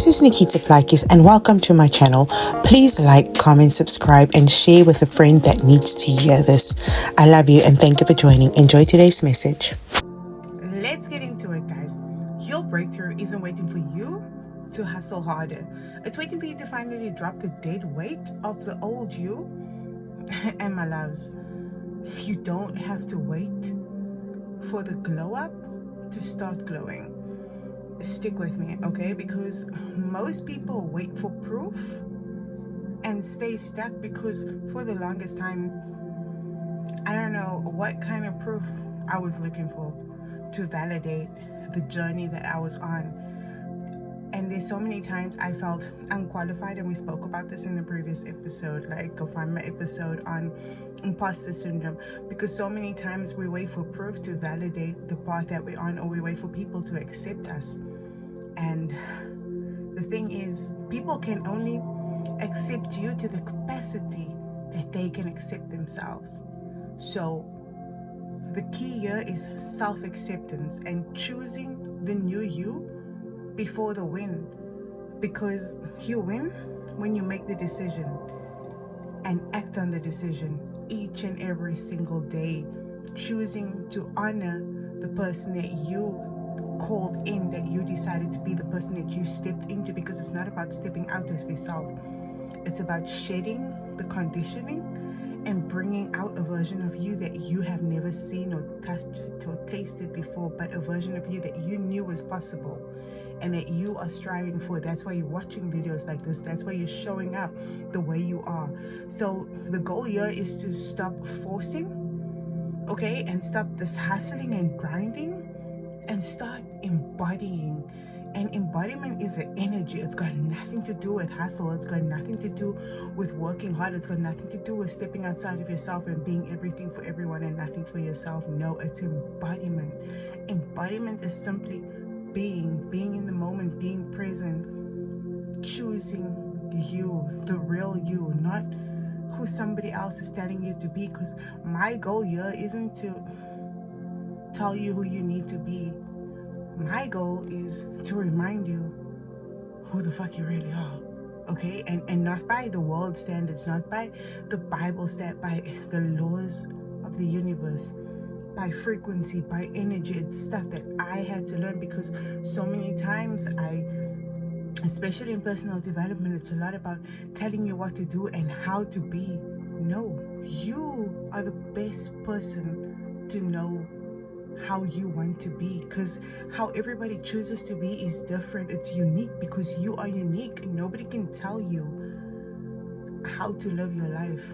This is Nikita Plakis and welcome to my channel. Please like, comment, subscribe and share with a friend that needs to hear this. I love you and thank you for joining. Enjoy today's message. Let's get into it, guys. Your breakthrough isn't waiting for you to hustle harder. It's waiting for you to finally drop the dead weight of the old you. And my loves, you don't have to wait for the glow up to start glowing. Stick with me, okay? Because most people wait for proof and stay stuck because for the longest time, I don't know what kind of proof I was looking for to validate the journey that I was on. And there's so many times I felt unqualified, and we spoke about this in the previous episode. Like, go find my episode on imposter syndrome, because so many times we wait for proof to validate the path that we're on, or we wait for people to accept us. And the thing is, people can only accept you to the capacity that they can accept themselves. So the key here is self-acceptance and choosing the new you before the win, because you win when you make the decision and act on the decision each and every single day, choosing to honor the person that you called in, that you decided to be, the person that you stepped into. Because it's not about stepping out of yourself, it's about shedding the conditioning and bringing out a version of you that you have never seen or touched or tasted before, but a version of you that you knew was possible and that you are striving for. That's why you're watching videos like this. That's why you're showing up the way you are. So the goal here is to stop forcing, okay, and stop this hustling and grinding and start embodying. And embodiment is an energy. It's got nothing to do with hustle. It's got nothing to do with working hard. It's got nothing to do with stepping outside of yourself and being everything for everyone and nothing for yourself. No, it's embodiment. Embodiment is simply being in the moment, being present, choosing you, the real you, not who somebody else is telling you to be. Because my goal here isn't to tell you who you need to be. My goal is to remind you who the fuck you really are, okay? And not by the world standards, not by the Bible standard, by the laws of the universe, by frequency, by energy. It's stuff that I had to learn, because so many times especially in personal development, it's a lot about telling you what to do and how to be. No, you are the best person to know how you want to be, because how everybody chooses to be is different. It's unique because you are unique. Nobody can tell you how to live your life.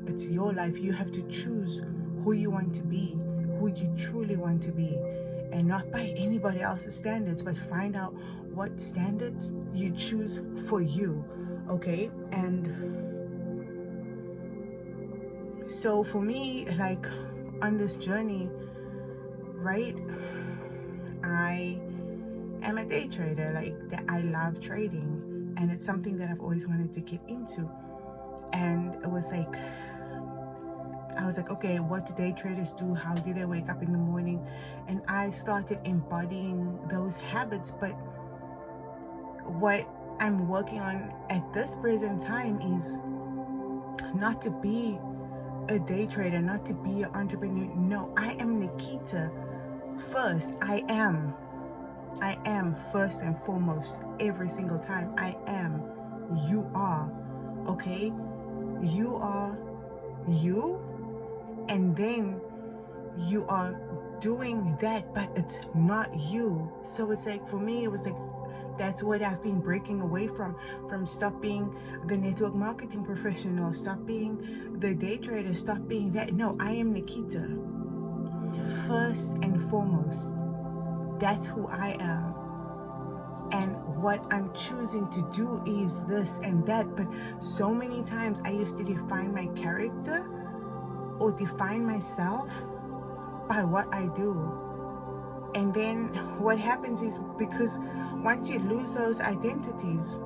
It's your life. You have to choose who you want to be, who you truly want to be, and not by anybody else's standards, but find out what standards you choose for you, okay? And so for me, like, on this journey, right, I am a day trader. Like, that, I love trading, and it's something that I've always wanted to get into. And it was like, I was like, okay, what do day traders do? How do they wake up in the morning? And I started embodying those habits. But what I'm working on at this present time is not to be a day trader, not to be an entrepreneur. No, I am Nikita first. I am first and foremost every single time. I am. You are, okay? You are you, and then you are doing that, but it's not you. So it's like, for me, it was like, that's what I've been breaking away from stop being the network marketing professional, stop being the day trader, stop being that. No, I am Nikita first and foremost. That's who I am. And what I'm choosing to do is this and that. But so many times I used to define my character or define myself by what I do. And then what happens is, because once you lose those identities,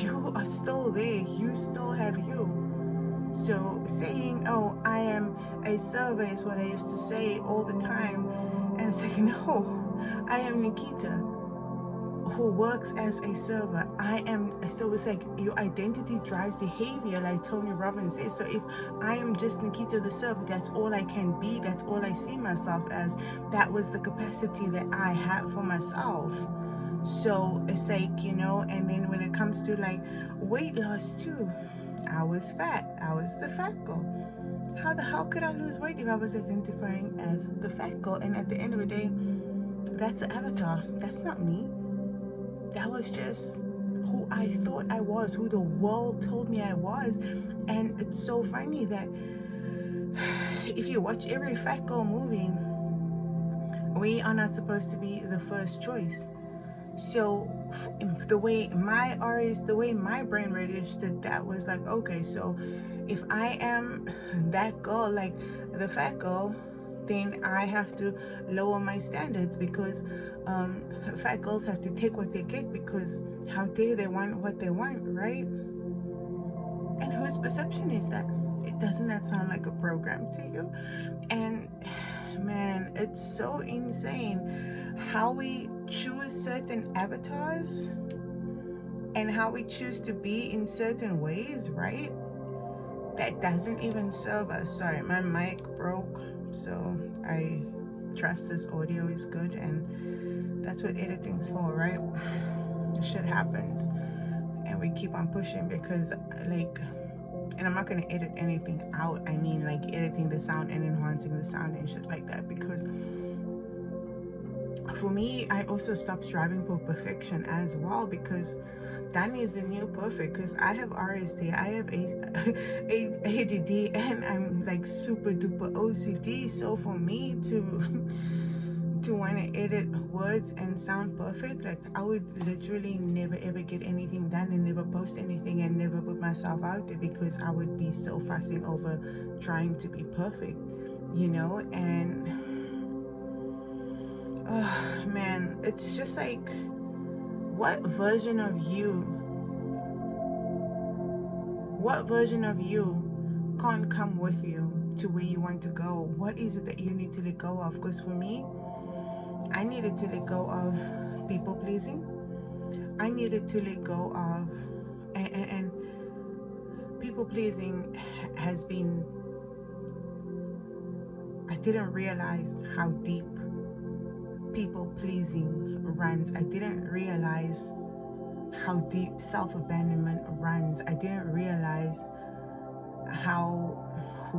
you are still there. You still have you. So saying, oh, I am a server is what I used to say all the time. And it's like, no, I am Nikita. who works as a server. So it's like your identity drives behavior, like Tony Robbins says. So if I am just Nikita the server, that's all I can be, that's all I see myself as. That was the capacity that I had for myself. So it's like, you know, and then when it comes to like weight loss too, I was fat. I was the fat girl. How the hell could I lose weight if I was identifying as the fat girl? And at the end of the day, that's an avatar. That's not me. That was just who I thought I was, who the world told me I was. And it's so funny that if you watch every fat girl movie, we are not supposed to be the first choice. So the way my brain registered that was like, okay, so if I am that girl, like the fat girl, then I have to lower my standards, because fat girls have to take what they get, because how dare they want what they want, right? And whose perception is that? Doesn't that sound like a program to you? And man, it's so insane how we choose certain avatars and how we choose to be in certain ways, right? That doesn't even serve us. Sorry, my mic broke, so I trust this audio is good, and that's what editing's for, right? Shit happens and we keep on pushing, because like, and I'm not going to edit anything out, I mean like editing the sound and enhancing the sound and shit like that, because for me, I also stopped striving for perfection as well, because that is the new perfect, because I have RSD, I have ADD, and I'm like super duper OCD. So for me to want to edit words and sound perfect, like I would literally never ever get anything done and never post anything and never put myself out there, because I would be so fussing over trying to be perfect, you know. And oh man, it's just like, what version of you can't come with you to where you want to go? What is it that you need to let go of? Because for me, I needed to let go of people pleasing. I needed to let go of, and people pleasing has been, I didn't realize how deep people pleasing runs. I didn't realize how deep self-abandonment runs. I didn't realize how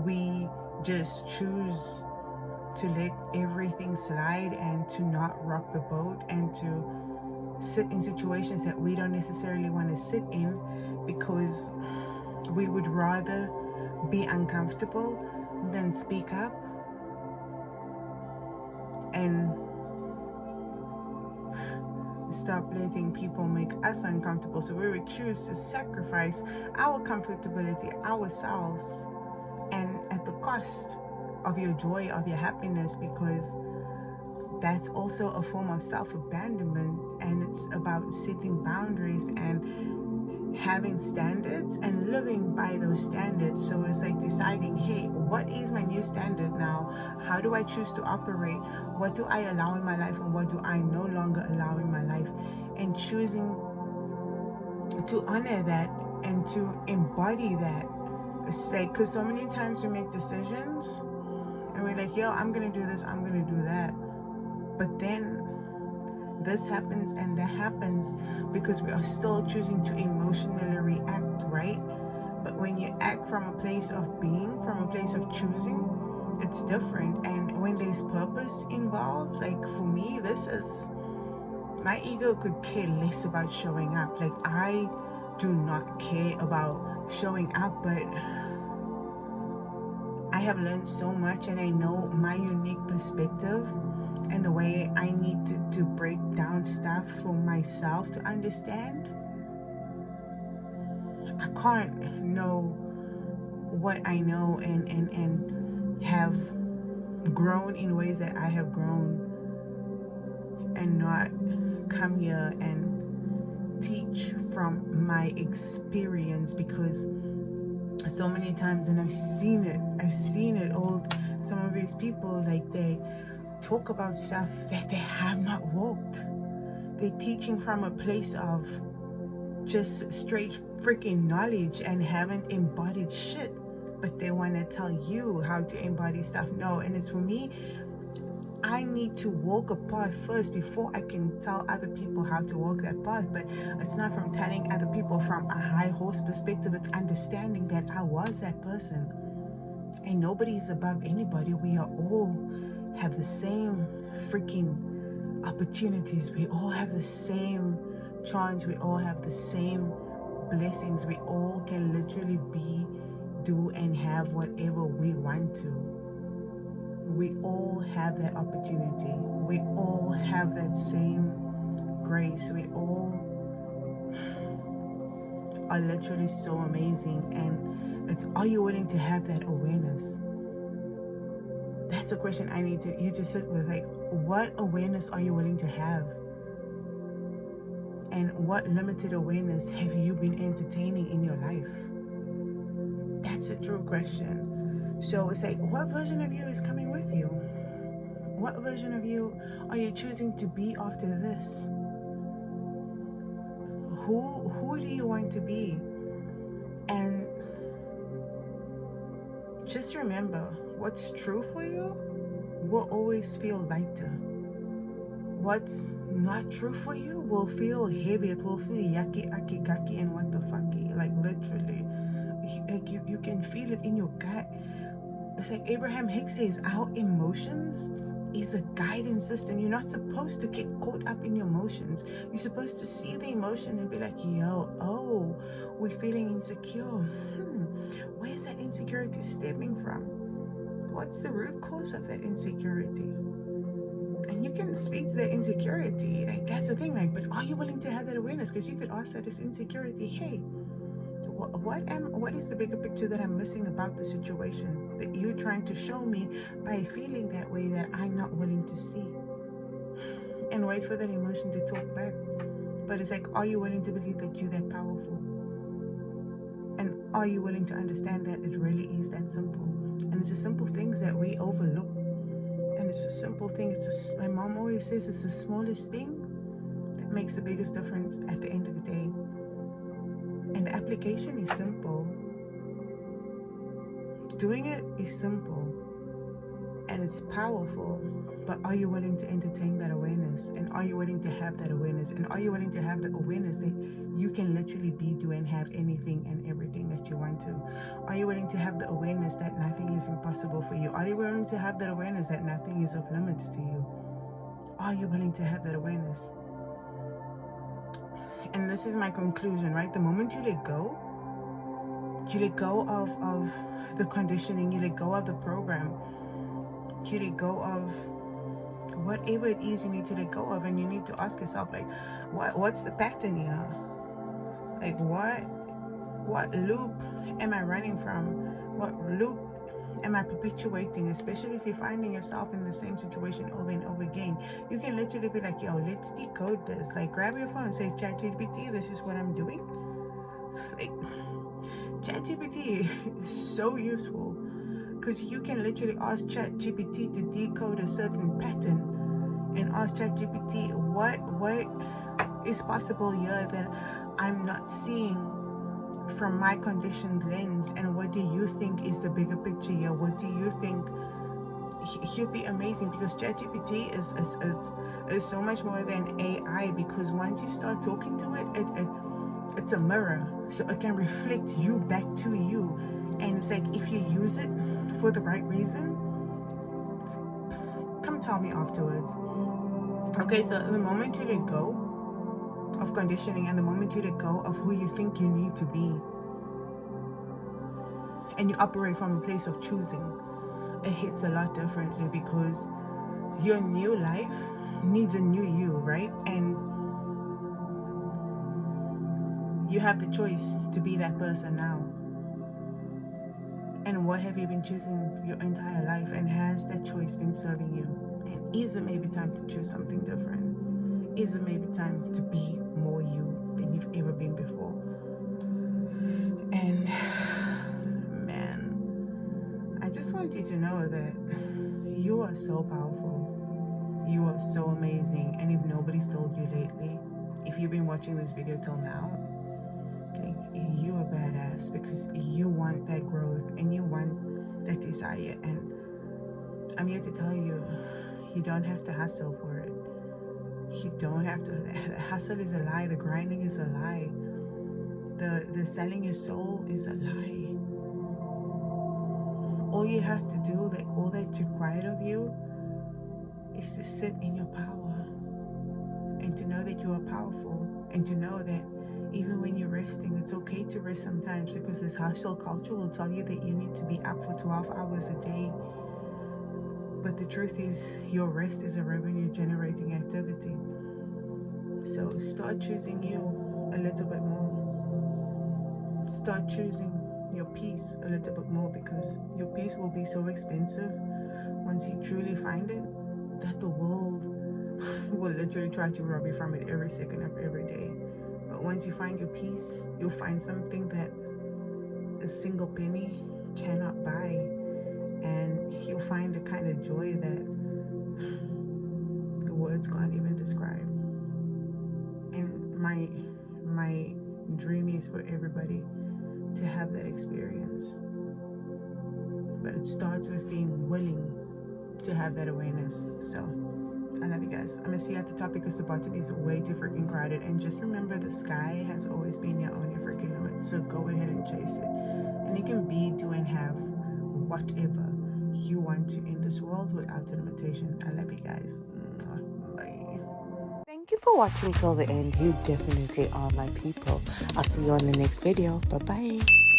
we just choose to let everything slide and to not rock the boat and to sit in situations that we don't necessarily want to sit in, because we would rather be uncomfortable than speak up and stop letting people make us uncomfortable. So we would choose to sacrifice our comfortability, ourselves, and at the cost of your joy, of your happiness, because that's also a form of self-abandonment. And it's about setting boundaries and having standards and living by those standards. So it's like deciding, hey, what is my new standard now? How do I choose to operate? What do I allow in my life and what do I no longer allow in my life? And choosing to honor that and to embody that. It's like, because so many times we make decisions and we're like, yo, I'm gonna do this, I'm gonna do that, but then this happens and that happens because we are still choosing to emotionally react, right? But when you act from a place of being, from a place of choosing, it's different. And when there's purpose involved, like for me, this is, my ego could care less about showing up. Like I do not care about showing up, but I have learned so much, and I know my unique perspective and the way I need to break down stuff for myself to understand. I can't know what I know and have grown in ways that I have grown and not come here and teach from my experience, because so many times, and I've seen it all, some of these people, like they talk about stuff that they have not walked. they're teaching from a place of just straight freaking knowledge and haven't embodied shit, but they want to tell you how to embody stuff. No, and it's for me, I need to walk a path first before I can tell other people how to walk that path. But it's not from telling other people from a high horse perspective. It's understanding that I was that person, and nobody is above anybody. We are all have the same freaking opportunities. We all have the same chance. We all have the same blessings. We all can literally be, do, and have whatever we want to. We all have that opportunity. We all have that same grace. We all are literally so amazing. And it's, are you willing to have that awareness? That's a question I need you to sit with. Like, what awareness are you willing to have? And what limited awareness have you been entertaining in your life? That's a true question. So it's like, what version of you is coming with you? What version of you are you choosing to be after this? Who do you want to be? And just remember, what's true for you will always feel lighter. What's not true for you will feel heavy. It will feel yucky, aki, kaki, and what the fucky. Like, literally. Like, you can feel it in your gut. It's like Abraham Hicks says, our emotions is a guidance system. You're not supposed to get caught up in your emotions. You're supposed to see the emotion and be like, yo, oh, we're feeling insecure. Where's that insecurity stemming from? What's the root cause of that insecurity? And you can speak to that insecurity. Like, that's the thing. Like, but are you willing to have that awareness? Because you could ask that as insecurity, hey, what is the bigger picture that I'm missing about the situation that you're trying to show me by feeling that way that I'm not willing to see? And wait for that emotion to talk back. But it's like, are you willing to believe that you're that powerful? And are you willing to understand that it really is that simple? And it's the simple things that we overlook. And it's a simple thing. My mom always says it's the smallest thing that makes the biggest difference at the end of the day. And the application is simple. Doing it is simple. And it's powerful. But are you willing to entertain that awareness? And are you willing to have that awareness? And are you willing to have the awareness that you can literally be, do, and have anything and everything that you want to? Are you willing to have the awareness that nothing is impossible for you? Are you willing to have that awareness that nothing is off limits to you? Are you willing to have that awareness? And this is my conclusion, right? The moment you let go of the conditioning, you let go of the program, you let go of whatever it is you need to let go of, and you need to ask yourself, like, what's the pattern here? Like, what loop am I running from? What loop am I perpetuating? Especially if you're finding yourself in the same situation over and over again. You can literally be like, yo, let's decode this. Like, grab your phone and say, ChatGPT, this is what I'm doing. Like, ChatGPT is so useful, because you can literally ask ChatGPT to decode a certain pattern, and ask ChatGPT, what is possible here that I'm not seeing from my conditioned lens, and what do you think is the bigger picture here? What do you think? He'll be amazing, because ChatGPT is so much more than AI, because once you start talking to it, it's a mirror, so it can reflect you back to you. And it's like, if you use it for the right reason, come tell me afterwards. Okay, so the moment you let go of conditioning, and the moment you let go of who you think you need to be, and you operate from a place of choosing, it hits a lot differently, because your new life needs a new you, right? And you have the choice to be that person now. And what have you been choosing your entire life? And has that choice been serving you? And is it maybe time to choose something different? Is it maybe time to be more you than you've ever been before? And man, I just want you to know that you are so powerful. You are so amazing. And if nobody's told you lately, if you've been watching this video till now, like, you are badass, because you want that growth and you want that desire. And I'm here to tell you, you don't have to hustle for it. You don't have to. The hustle is a lie. The grinding is a lie. The selling your soul is a lie. All you have to do, like all that's required of you, is to sit in your power and to know that you are powerful, and to know that even when you're resting, it's okay to rest sometimes, because this hustle culture will tell you that you need to be up for 12 hours a day. But the truth is, your rest is a revenue generating activity. So start choosing you a little bit more. Start choosing your peace a little bit more, because your peace will be so expensive once you truly find it, that the world will literally try to rob you from it every second of every day. But once you find your peace, you'll find something that a single penny cannot buy. And you'll find a kind of joy that the words can't even describe. And my dream is for everybody to have that experience. But it starts with being willing to have that awareness. So I love you guys. I'm gonna see you at the top, because the bottom is way too freaking crowded. And just remember, the sky has always been your only freaking limit. So go ahead and chase it. And you can be, do, and have whatever you want to in this world without a limitation. I love you guys. Bye. Thank you for watching till the end. You definitely are my people. I'll see you on the next video. Bye bye.